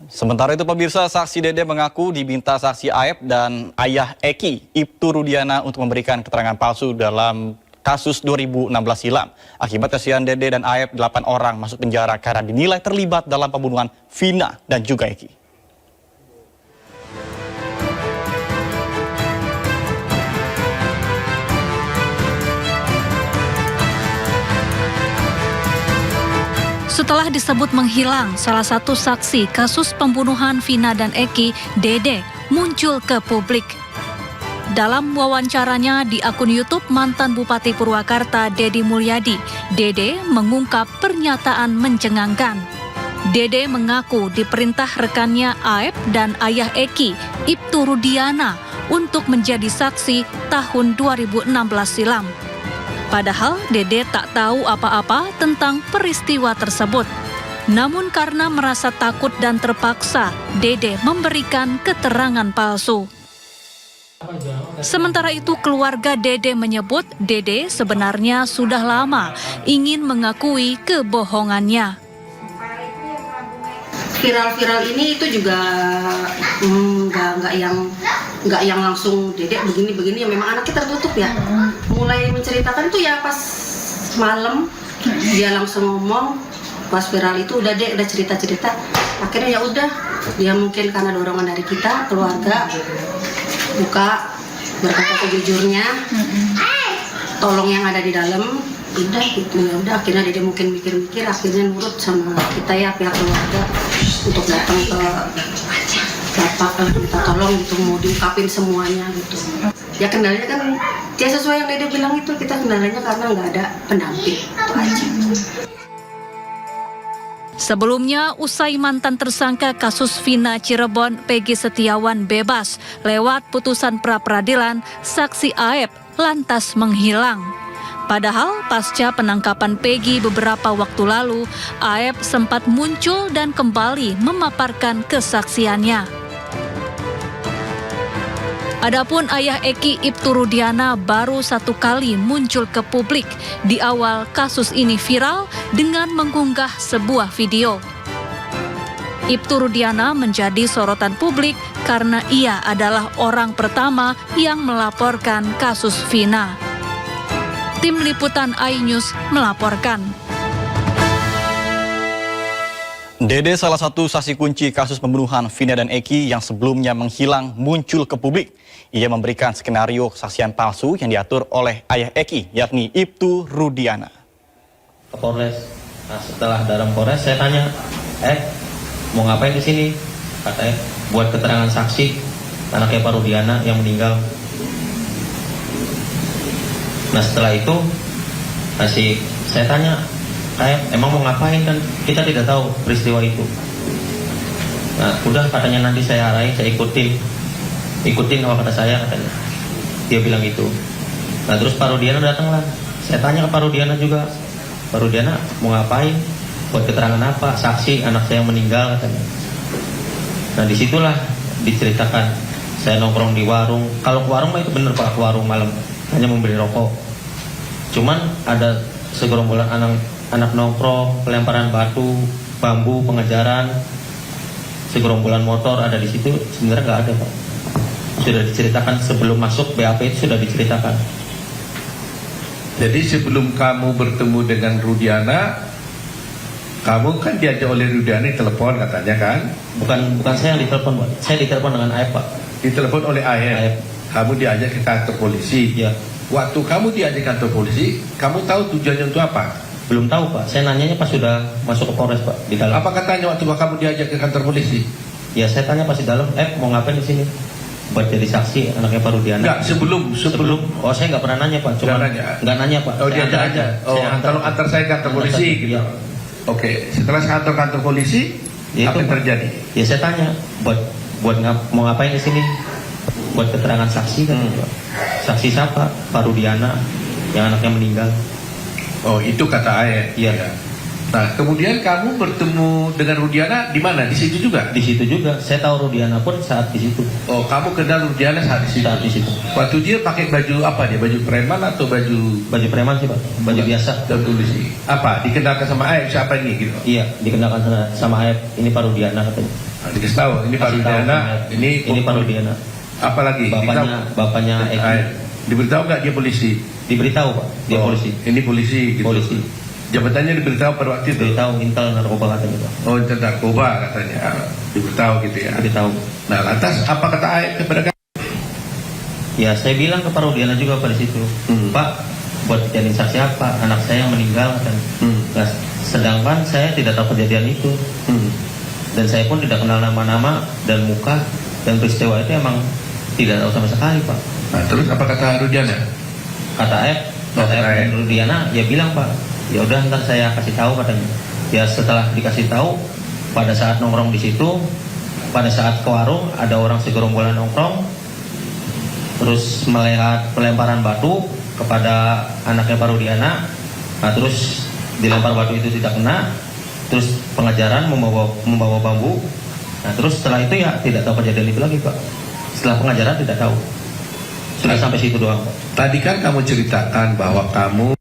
Sementara itu pemirsa, saksi Dede mengaku diminta saksi Aep dan ayah Eki, Ibtu Rudiana, untuk memberikan keterangan palsu dalam kasus 2016 silam. Akibat kesian Dede dan Aep, 8 orang masuk penjara karena dinilai terlibat dalam pembunuhan Vina dan juga Eki. Setelah disebut menghilang, salah satu saksi kasus pembunuhan Vina dan Eki, Dede, muncul ke publik. Dalam wawancaranya di akun YouTube mantan Bupati Purwakarta, Dedi Mulyadi, Dede mengungkap pernyataan mencengangkan. Dede mengaku diperintah rekannya Aep dan ayah Eki, Ibtu Rudiana, untuk menjadi saksi tahun 2016 silam. Padahal Dede tak tahu apa-apa tentang peristiwa tersebut. Namun karena merasa takut dan terpaksa, Dede memberikan keterangan palsu. Sementara itu keluarga Dede menyebut Dede sebenarnya sudah lama ingin mengakui kebohongannya. Viral-viral ini itu juga nggak yang langsung Dedek begini ya, memang anaknya tertutup ya. Mulai menceritakan tuh ya pas malam dia langsung ngomong, pas viral itu udah Dek udah cerita-cerita. Akhirnya ya udah, dia mungkin karena dorongan dari kita keluarga buka berkata sejujurnya, tolong yang ada di dalam, udah gitu ya udah. Akhirnya dia mungkin mikir-mikir, akhirnya nurut sama kita ya, pihak keluarga, untuk datang ke bapak, kita tolong gitu, mau diungkapin semuanya gitu. Ya kendalanya kan ya sesuai yang Dede bilang itu, kita kendalanya karena nggak ada pendamping, itu aja. Sebelumnya, usai mantan tersangka kasus Vina Cirebon, Peggy Setiawan bebas lewat putusan pra-peradilan, saksi Aep lantas menghilang. Padahal pasca penangkapan Peggy beberapa waktu lalu, Aep sempat muncul dan kembali memaparkan kesaksiannya. Adapun ayah Eki, Ibtu Rudiana, baru satu kali muncul ke publik di awal kasus ini viral dengan mengunggah sebuah video. Ibtu Rudiana menjadi sorotan publik karena ia adalah orang pertama yang melaporkan kasus Vina. Tim Liputan iNews melaporkan. Dede, salah satu saksi kunci kasus pembunuhan Vina dan Eki yang sebelumnya menghilang, muncul ke publik. Ia memberikan skenario kesaksian palsu yang diatur oleh ayah Eki, yakni Ibtu Rudiana. Ke Polres. Nah, setelah dalam Polres saya tanya, mau ngapain di sini? Katanya buat keterangan saksi anaknya Pak Rudiana yang meninggal. Nah setelah itu saya tanya, emang mau ngapain, kan kita tidak tahu peristiwa itu. Nah udah, katanya nanti saya arahin, saya ikutin apa kata saya, katanya. Dia bilang gitu. Nah terus Pak Rudiana datanglah. Saya tanya ke Pak Rudiana juga, Pak Rudiana mau ngapain, buat keterangan apa, saksi anak saya meninggal, katanya. Nah disitulah diceritakan, saya nongkrong di warung. Kalau ke warung mah itu bener Pak, ke warung malam hanya membeli rokok. Cuman ada segerombolan anak nongkrong, pelemparan batu, bambu, pengejaran, segerombolan motor ada di situ. Sebenarnya nggak ada Pak. Sudah diceritakan sebelum masuk BAP, itu sudah diceritakan. Jadi sebelum kamu bertemu dengan Rudiana, kamu kan diajak oleh Rudiana telepon katanya kan? Bukan saya yang ditelepon Pak. Saya ditelepon dengan Aep Pak. Ditelepon oleh Aep. Kamu diajak ke kantor polisi. Ya. Waktu kamu diajak ke kantor polisi, kamu tahu tujuannya untuk apa? Belum tahu Pak. Saya nanyanya pas sudah masuk ke Polres Pak, di dalam. Apa katanya waktu kamu diajak ke kantor polisi? Ya saya tanya pas di dalam, mau ngapain di sini? Buat jadi saksi anaknya Pak Rudiana. Enggak, sebelum. Oh saya nggak pernah nanya Pak. Cuma nggak nanya Pak. Oh dia aja. Oh tolong antar saya ke kantor polisi gitu. Ya. Oke, setelah kantor polisi, ya, apa yang terjadi? Ya saya tanya, mau ngapain di sini? Buat keterangan saksi kan? Saksi siapa? Pak Rudiana yang anaknya meninggal. Oh itu kata Aep. Iya. Ya. Nah, kemudian kamu bertemu dengan Rudiana di mana? Di situ juga? Di situ juga. Saya tahu Rudiana pun saat di situ. Oh, kamu kenal Rudiana saat di situ? Saat di situ. Waktu dia pakai baju apa dia? Baju preman atau baju Preman sih Pak. Baju biasa. dan polisi? Apa? Dikenalkan sama Aib siapa ini gitu? Iya, dikenalkan sama Aib. Ini Pak Rudiana katanya. Nah, dikasih tahu ini Pak Kasih tahu, Rudiana, ini Pak Rudiana. Apa lagi? Bapaknya Eki. Aib. Diberitahu nggak dia polisi? Diberitahu Pak, dia polisi. Ini polisi gitu. Polisi. Jabatannya diberitahu pada waktu itu? Diberitahu intel narkoba katanya Pak. Oh, intel narkoba katanya. Diberitahu gitu ya. Diberitahu. Nah, lantas apa kata Aib kepada kamu? Ya saya bilang ke Pak Rudiana juga pada situ, Pak, buat jadi saksi apa? Anak saya yang meninggal katanya. Nah, sedangkan saya tidak tahu kejadian itu. Dan saya pun tidak kenal nama-nama dan muka dan peristiwa itu emang tidak tahu sama sekali Pak. Nah, terus apa kata Rudiana? Kata Aib dan Rudiana, ya bilang Pak, ya udah ntar saya kasih tahu katanya. Ya setelah dikasih tahu, pada saat nongkrong di situ, pada saat ke warung ada orang segerombolan nongkrong, terus melihat pelemparan batu kepada anaknya Pak Rudiana. Nah, terus dilempar batu itu tidak kena, terus pengajaran membawa bambu. Nah, terus setelah itu ya tidak tahu kejadian itu lagi Pak. Setelah pengajaran tidak tahu. Sudah sampai situ doang Pak. Tadi kan kamu ceritakan bahwa kamu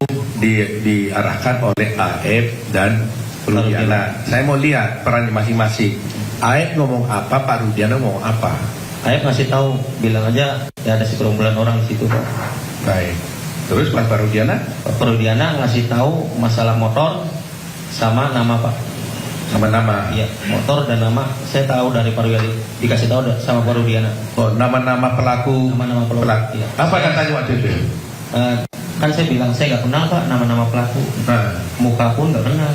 diarahkan oleh Aib dan Rudiana. Saya mau lihat perannya masing-masing. Aib ngomong apa, Pak Rudiana ngomong apa? Aib ngasih tahu, bilang aja ya ada segerombolan orang di situ Pak. Baik. Terus Pak Rudiana? Pak Rudiana ngasih tahu masalah motor sama nama Pak. Sama nama? Iya, motor dan nama saya tahu dari Pak Rudiana, dikasih tahu sama Pak Rudiana. Oh, nama-nama pelaku. Nama-nama pelaku. Iya. Apa katanya waktu itu? Kan saya bilang saya nggak kenal Pak nama-nama pelaku. Nah, Muka pun nggak kenal.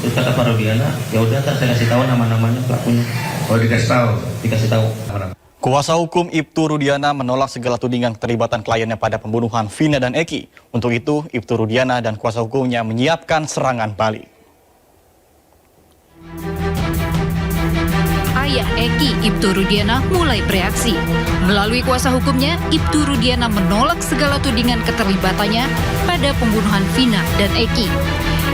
Terus kata Pak Rudiana, ya udah ntar saya kasih tahu nama-namanya pelakunya. oh dikasih tahu. Dikasih tahu. Kuasa hukum Ibtu Rudiana menolak segala tudingan keterlibatan kliennya pada pembunuhan Vina dan Eki. Untuk itu, Ibtu Rudiana dan kuasa hukumnya menyiapkan serangan balik. Ayah Eki, Ibtu Rudiana, mulai bereaksi. Melalui kuasa hukumnya, Ibtu Rudiana menolak segala tudingan keterlibatannya pada pembunuhan Vina dan Eki.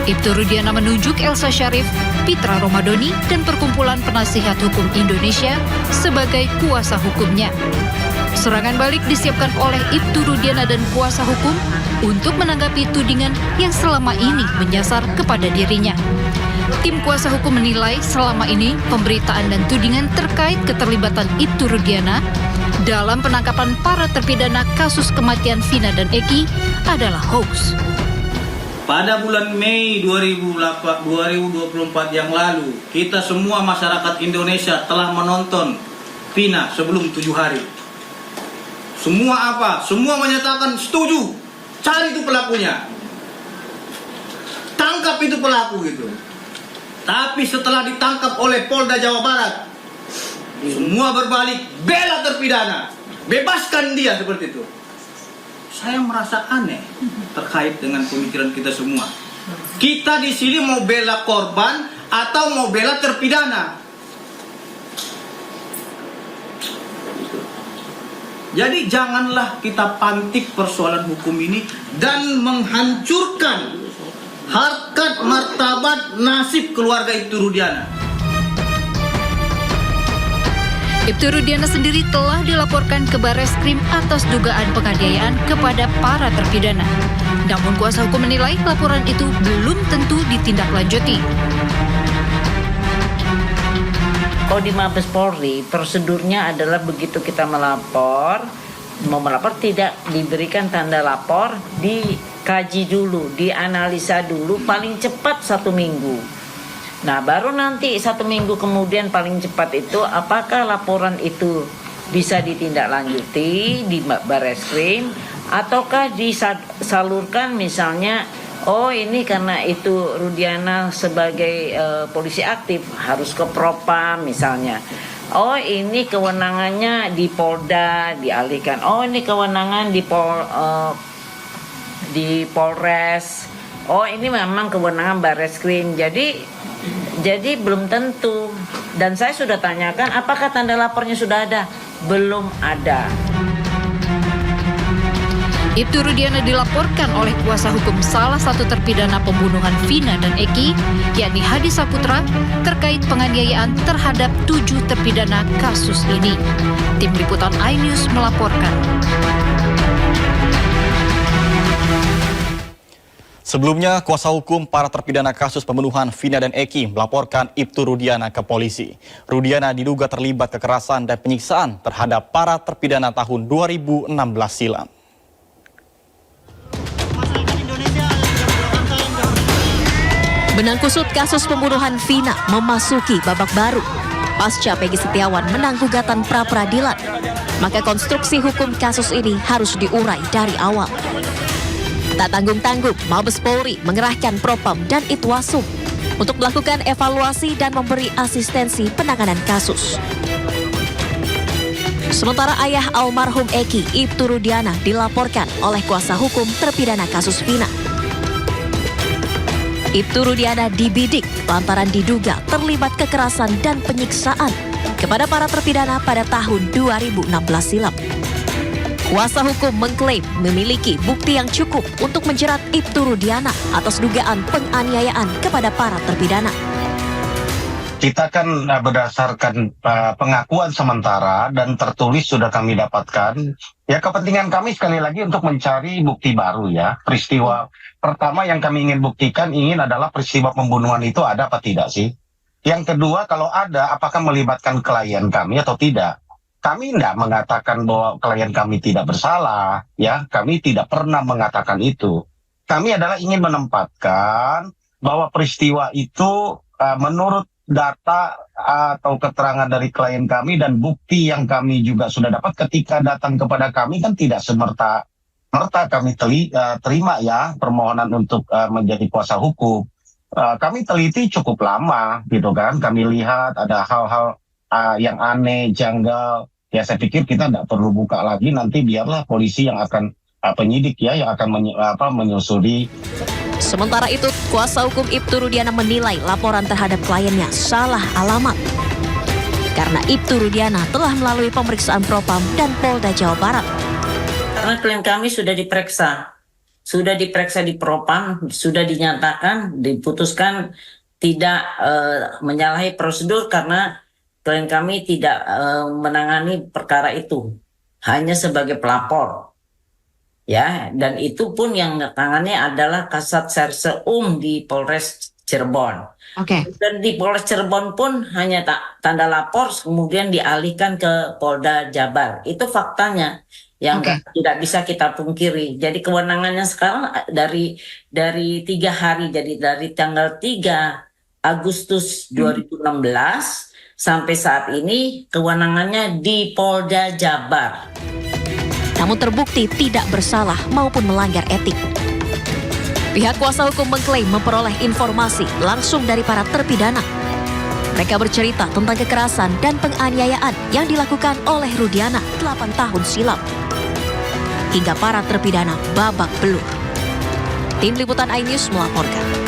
Ibtu Rudiana menunjuk Elsa Syarif, Pitra Romadoni, dan Perkumpulan Penasihat Hukum Indonesia sebagai kuasa hukumnya. Serangan balik disiapkan oleh Ibtu Rudiana dan kuasa hukum untuk menanggapi tudingan yang selama ini menyasar kepada dirinya. Tim kuasa hukum menilai selama ini pemberitaan dan tudingan terkait keterlibatan Ibtu Rudiana dalam penangkapan para terpidana kasus kematian Vina dan Eki adalah hoax. Pada bulan Mei 2024 yang lalu, kita semua masyarakat Indonesia telah menonton Vina sebelum 7 hari. Semua apa? Semua menyatakan setuju. Cari itu pelakunya. Tangkap itu pelaku gitu. Tapi setelah ditangkap oleh Polda Jawa Barat, semua berbalik bela terpidana. Bebaskan dia seperti itu. Saya merasa aneh terkait dengan pemikiran kita semua. Kita di sini mau bela korban atau mau bela terpidana? Jadi janganlah kita pantik persoalan hukum ini dan menghancurkan harkat martabat nasib keluarga Ibtu Rudiana. Ibtu Rudiana sendiri telah dilaporkan ke Barreskrim atas dugaan penganiayaan kepada para terpidana. Namun kuasa hukum menilai laporan itu belum tentu ditindaklanjuti. Kalau di Mabes Polri, prosedurnya adalah begitu kita melapor, mau melapor tidak diberikan tanda lapor, dikaji dulu, dianalisa dulu, paling cepat 1 minggu. Nah, baru nanti 1 minggu kemudian paling cepat itu apakah laporan itu bisa ditindaklanjuti di Barreskrim ataukah disalurkan misalnya, oh ini karena itu Rudiana sebagai polisi aktif harus ke Propam misalnya. Oh ini kewenangannya di Polda dialihkan. Oh ini kewenangan di Polres. Oh ini memang kewenangan Barreskrim. Jadi belum tentu. Dan saya sudah tanyakan apakah tanda lapornya sudah ada? Belum ada. Ibtu Rudiana dilaporkan oleh kuasa hukum salah satu terpidana pembunuhan Vina dan Eki, yakni Hadi Saputra, terkait penganiayaan terhadap 7 terpidana kasus ini. Tim Liputan iNews melaporkan. Sebelumnya, kuasa hukum para terpidana kasus pembunuhan Vina dan Eki melaporkan Ibtu Rudiana ke polisi. Rudiana diduga terlibat kekerasan dan penyiksaan terhadap para terpidana tahun 2016 silam. Benang kusut kasus pembunuhan Vina memasuki babak baru. Pasca Peggy Setiawan menang gugatan pra-peradilan, maka konstruksi hukum kasus ini harus diurai dari awal. Tak tanggung-tanggung, Mabes Polri mengerahkan Propam dan Itwasum untuk melakukan evaluasi dan memberi asistensi penanganan kasus. Sementara ayah almarhum Eki, Ibtu Rudiana, dilaporkan oleh kuasa hukum terpidana kasus Vina. Ibtu Rudiana dibidik lantaran diduga terlibat kekerasan dan penyiksaan kepada para terpidana pada tahun 2016 silam. Kuasa hukum mengklaim memiliki bukti yang cukup untuk menjerat Ibtu Rudiana atas dugaan penganiayaan kepada para terpidana. Kita kan berdasarkan pengakuan sementara dan tertulis sudah kami dapatkan. Ya, kepentingan kami sekali lagi untuk mencari bukti baru ya. Peristiwa pertama yang kami ingin buktikan adalah peristiwa pembunuhan itu ada apa tidak sih. Yang kedua, kalau ada, apakah melibatkan klien kami atau tidak. Kami tidak mengatakan bahwa klien kami tidak bersalah, ya. Kami tidak pernah mengatakan itu. Kami adalah ingin menempatkan bahwa peristiwa itu menurut data atau keterangan dari klien kami dan bukti yang kami juga sudah dapat ketika datang kepada kami kan tidak semerta kami terima ya permohonan untuk menjadi kuasa hukum. Kami teliti cukup lama gitu kan, kami lihat ada hal-hal yang aneh, janggal. Ya saya pikir kita tidak perlu buka lagi, nanti biarlah polisi yang akan penyidik ya yang akan menyusuri. Sementara itu, kuasa hukum Ibtu Rudiana menilai laporan terhadap kliennya salah alamat. Karena Ibtu Rudiana telah melalui pemeriksaan Propam dan Polda Jawa Barat. Karena klien kami sudah diperiksa di Propam, sudah dinyatakan, diputuskan tidak menyalahi prosedur karena klien kami tidak menangani perkara itu, hanya sebagai pelapor. Ya, dan itu pun yang tangannya adalah Kasat Serse di Polres Cirebon. Oke. Dan di Polres Cirebon pun hanya tanda lapor, kemudian dialihkan ke Polda Jabar. Itu faktanya yang tidak bisa kita pungkiri. Jadi kewenangannya sekarang dari 3 hari, jadi dari tanggal 3 Agustus 2016 sampai saat ini kewenangannya di Polda Jabar. Namun terbukti tidak bersalah maupun melanggar etik. Pihak kuasa hukum mengklaim memperoleh informasi langsung dari para terpidana. Mereka bercerita tentang kekerasan dan penganiayaan yang dilakukan oleh Rudiana 8 tahun silam. Hingga para terpidana babak belur. Tim Liputan iNews melaporkan.